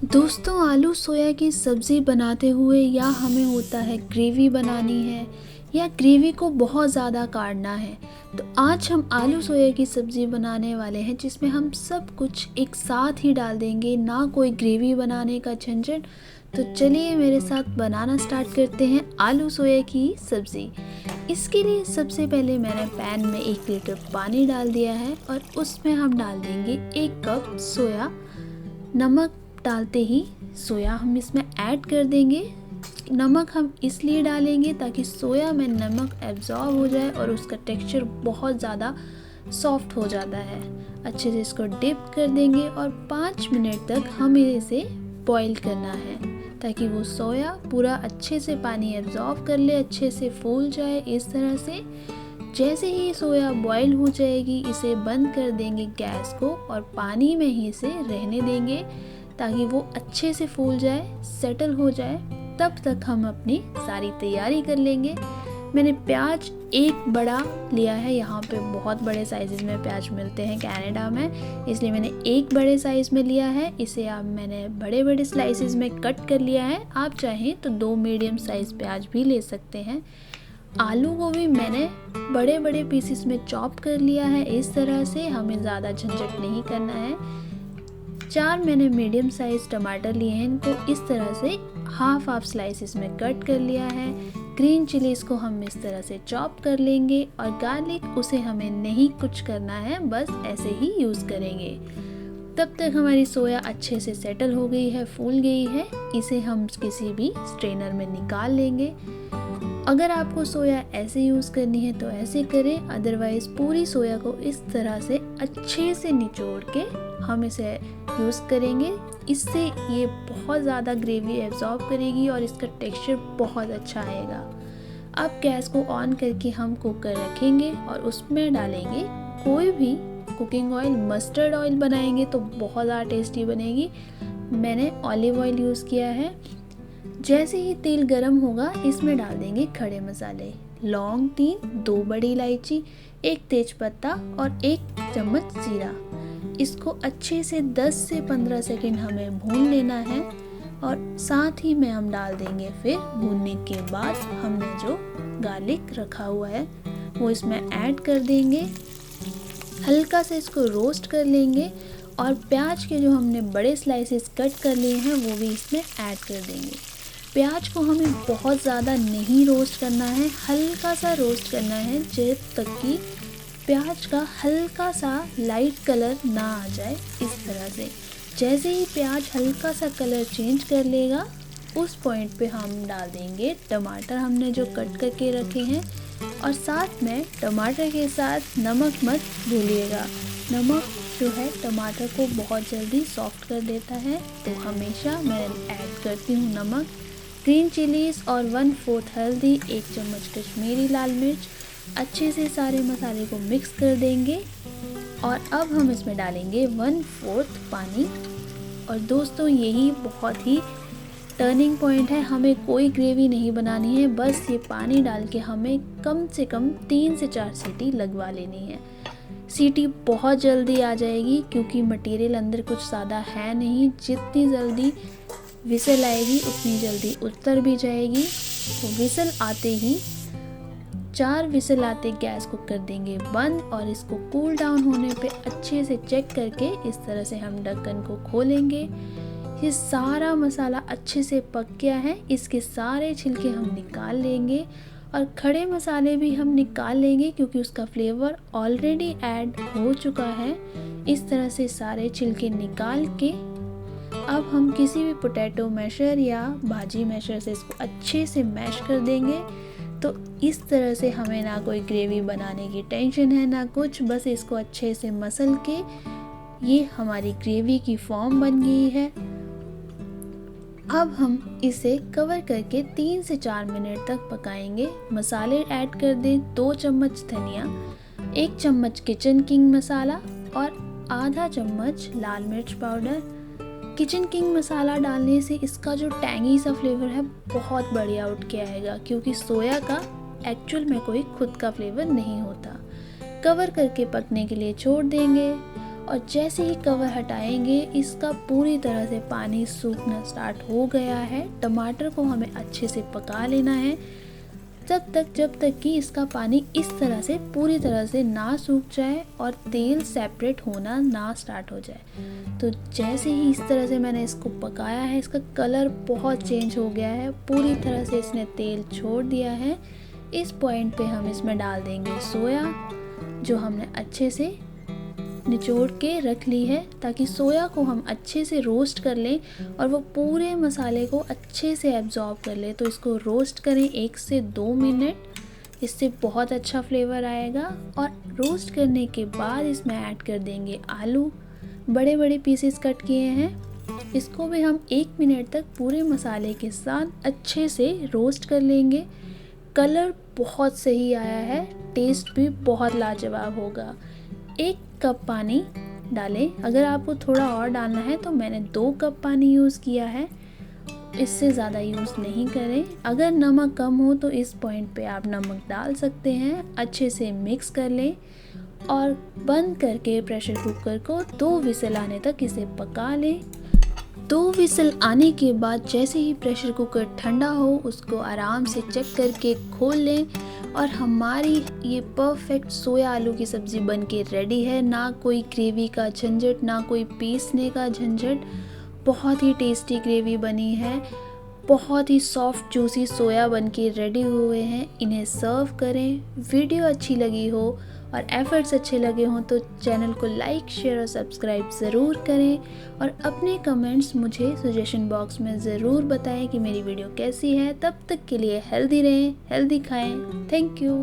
दोस्तों, आलू सोया की सब्ज़ी बनाते हुए या हमें होता है ग्रेवी बनानी है या ग्रेवी को बहुत ज़्यादा काढ़ना है। तो आज हम आलू सोया की सब्ज़ी बनाने वाले हैं जिसमें हम सब कुछ एक साथ ही डाल देंगे, ना कोई ग्रेवी बनाने का झंझट। तो चलिए मेरे साथ बनाना स्टार्ट करते हैं आलू सोया की सब्ज़ी। इसके लिए सबसे पहले मैंने पैन में 1 लीटर पानी डाल दिया है और उसमें हम डाल देंगे 1 कप सोया। नमक डालते ही सोया हम इसमें ऐड कर देंगे। नमक हम इसलिए डालेंगे ताकि सोया में नमक एब्जॉर्ब हो जाए और उसका टेक्सचर बहुत ज़्यादा सॉफ्ट हो जाता है। अच्छे से इसको डिप कर देंगे और 5 मिनट तक हमें इसे बॉईल करना है ताकि वो सोया पूरा अच्छे से पानी एब्जॉर्ब कर ले, अच्छे से फूल जाए। इस तरह से जैसे ही सोया बॉईल हो जाएगी इसे बंद कर देंगे गैस को और पानी में ही इसे रहने देंगे ताकि वो अच्छे से फूल जाए, सेटल हो जाए। तब तक हम अपनी सारी तैयारी कर लेंगे। मैंने प्याज 1 बड़ा लिया है, यहाँ पे बहुत बड़े साइज़ में प्याज मिलते हैं कनाडा में, इसलिए मैंने 1 बड़े साइज़ में लिया है। इसे अब मैंने बड़े बड़े स्लाइसेस में कट कर लिया है। आप चाहें तो 2 मीडियम साइज़ प्याज भी ले सकते हैं। आलू को भी मैंने बड़े बड़े पीसेस में चॉप कर लिया है। इस तरह से हमें ज़्यादा झंझट नहीं करना है। 4 मैंने मीडियम साइज़ टमाटर लिए हैं, इनको इस तरह से हाफ स्लाइसिस में कट कर लिया है। ग्रीन चिलीज़ को हम इस तरह से चॉप कर लेंगे और गार्लिक उसे हमें नहीं कुछ करना है, बस ऐसे ही यूज़ करेंगे। तब तक हमारी सोया अच्छे से सेटल हो गई है, फूल गई है। इसे हम किसी भी स्ट्रेनर में निकाल लेंगे। अगर आपको सोया ऐसे यूज़ करनी है तो ऐसे करें, अदरवाइज़ पूरी सोया को इस तरह से अच्छे से निचोड़ के हम इसे यूज़ करेंगे। इससे ये बहुत ज़्यादा ग्रेवी एब्जॉर्ब करेगी और इसका टेक्सचर बहुत अच्छा आएगा। अब गैस को ऑन करके हम कुकर रखेंगे और उसमें डालेंगे कोई भी कुकिंग ऑयल। मस्टर्ड ऑयल बनाएंगे तो बहुत ज़्यादा टेस्टी बनेगी। मैंने ऑलिव ऑयल यूज़ किया है। जैसे ही तेल गरम होगा इसमें डाल देंगे खड़े मसाले, लौंग 3, 2 बड़ी इलायची, 1 तेज़पत्ता और 1 चम्मच जीरा। इसको अच्छे से 10 से 15 सेकंड हमें भून लेना है और साथ ही में हम डाल देंगे फिर भूनने के बाद हमने जो गार्लिक रखा हुआ है वो इसमें ऐड कर देंगे। हल्का से इसको रोस्ट कर लेंगे और प्याज के जो हमने बड़े स्लाइसेस कट कर लिए हैं वो भी इसमें ऐड कर देंगे। प्याज को हमें बहुत ज़्यादा नहीं रोस्ट करना है, हल्का सा रोस्ट करना है जब तक कि प्याज का हल्का सा लाइट कलर ना आ जाए। इस तरह से जैसे ही प्याज हल्का सा कलर चेंज कर लेगा उस पॉइंट पे हम डाल देंगे टमाटर हमने जो कट करके रखे हैं और साथ में टमाटर के साथ नमक मत भूलिएगा। नमक जो है टमाटर को बहुत जल्दी सॉफ्ट कर देता है, तो हमेशा मैं ऐड करती हूँ नमक। ग्रीन चिलीज़ और 1/4 हल्दी, 1 चम्मच कश्मीरी लाल मिर्च। अच्छे से सारे मसाले को मिक्स कर देंगे और अब हम इसमें डालेंगे 1/4 पानी। और दोस्तों यही बहुत ही टर्निंग पॉइंट है, हमें कोई ग्रेवी नहीं बनानी है, बस ये पानी डाल के हमें कम से कम 3 से 4 सीटी लगवा लेनी है। सीटी बहुत जल्दी आ जाएगी क्योंकि मटेरियल अंदर कुछ ज़्यादा है नहीं। जितनी जल्दी विसल आएगी उतनी जल्दी उतर भी जाएगी। तो विसल आते ही 4 विसल आते गैस को कर देंगे बंद और इसको कूल डाउन होने पे अच्छे से चेक करके इस तरह से हम ढक्कन को खोलेंगे। ये सारा मसाला अच्छे से पक गया है, इसके सारे छिलके हम निकाल लेंगे और खड़े मसाले भी हम निकाल लेंगे क्योंकि उसका फ्लेवर ऑलरेडी ऐड हो चुका है। इस तरह से सारे छिलके निकाल के अब हम किसी भी पोटैटो मैशर या भाजी मैशर से इसको अच्छे से मैश कर देंगे। तो इस तरह से हमें ना कोई ग्रेवी बनाने की टेंशन है ना कुछ, बस इसको अच्छे से मसल के ये हमारी ग्रेवी की फॉर्म बन गई है। अब हम इसे कवर करके 3 से 4 मिनट तक पकाएंगे। मसाले ऐड कर दें, 2 चम्मच धनिया, 1 चम्मच किचन किंग मसाला और आधा चम्मच लाल मिर्च पाउडर। किचन किंग मसाला डालने से इसका जो टैंगी सा फ्लेवर है बहुत बढ़िया उठ के आएगा क्योंकि सोया का एक्चुअल में कोई खुद का फ्लेवर नहीं होता। कवर करके पकने के लिए छोड़ देंगे और जैसे ही कवर हटाएंगे इसका पूरी तरह से पानी सूखना स्टार्ट हो गया है। टमाटर को हमें अच्छे से पका लेना है जब तक कि इसका पानी इस तरह से पूरी तरह से ना सूख जाए और तेल सेपरेट होना ना स्टार्ट हो जाए। तो जैसे ही इस तरह से मैंने इसको पकाया है, इसका कलर बहुत चेंज हो गया है, पूरी तरह से इसने तेल छोड़ दिया है। इस पॉइंट पे हम इसमें डाल देंगे सोया, जो हमने अच्छे से निचोड़ के रख ली है, ताकि सोया को हम अच्छे से रोस्ट कर लें और वो पूरे मसाले को अच्छे से एब्जॉर्ब कर ले। तो इसको रोस्ट करें 1 से 2 मिनट, इससे बहुत अच्छा फ्लेवर आएगा। और रोस्ट करने के बाद इसमें ऐड कर देंगे आलू, बड़े बड़े पीसेस कट किए हैं। इसको भी हम 1 मिनट तक पूरे मसाले के साथ अच्छे से रोस्ट कर लेंगे। कलर बहुत सही आया है, टेस्ट भी बहुत लाजवाब होगा। 1 कप पानी डालें, अगर आपको थोड़ा और डालना है तो मैंने 2 कप पानी यूज़ किया है, इससे ज़्यादा यूज़ नहीं करें। अगर नमक कम हो तो इस पॉइंट पे आप नमक डाल सकते हैं। अच्छे से मिक्स कर लें और बंद करके प्रेशर कुकर को 2 विसल आने तक इसे पका लें। 2 विसल आने के बाद जैसे ही प्रेशर कुकर ठंडा हो उसको आराम से चेक करके खोल लें और हमारी ये परफेक्ट सोया आलू की सब्ज़ी बन के रेडी है। ना कोई ग्रेवी का झंझट, ना कोई पीसने का झंझट, बहुत ही टेस्टी ग्रेवी बनी है। बहुत ही सॉफ्ट जूसी सोया बन के रेडी हुए हैं। इन्हें सर्व करें। वीडियो अच्छी लगी हो और एफर्ट्स अच्छे लगे हों तो चैनल को लाइक, शेयर और सब्सक्राइब ज़रूर करें और अपने कमेंट्स मुझे सजेशन बॉक्स में ज़रूर बताएं कि मेरी वीडियो कैसी है। तब तक के लिए हेल्दी रहें, हेल्दी खाएं। Thank you.